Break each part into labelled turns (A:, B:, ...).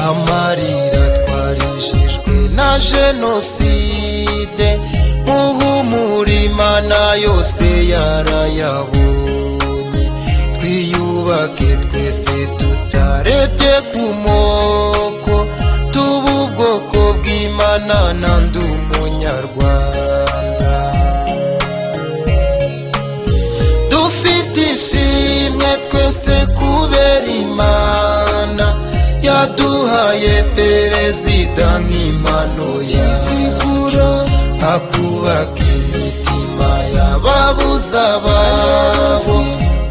A: amarira twarijijwe na jenoside, muhumure Imana yose yarayabonye. Twiyubake twese tutarebye ku moko, tuba ubwoko bw'Imana na ndi umunyarwanda. Dufite ishimwe twese kubera Imana yaduhaye perezida nk'impano y'iziguro, akubaka imitima y'ababuze ababo,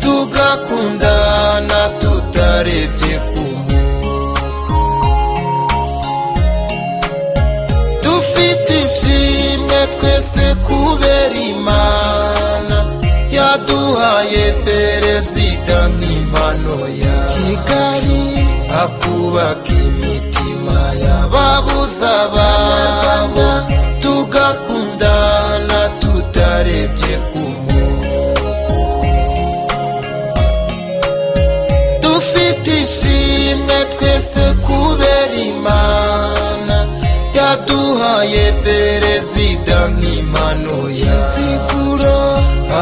A: tugakundana tutarebye ku moko. Dufite ishimwe twese kubera Imana yaduhaye perezida nk'impano ya Kigali, akubaka imitima y'ababuze ababo, tugakundana tutarebye ku moko. Dufite ishimwe twese kubera Imana yaduhaye perezida nk'impano y'iziguro,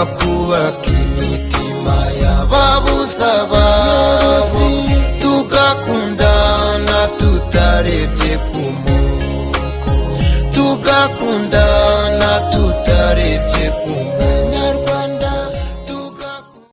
A: akubaka imitima y'ababuze ababo, tugakundana tutarebye ku moko, tugakundana tutarebye ku moko.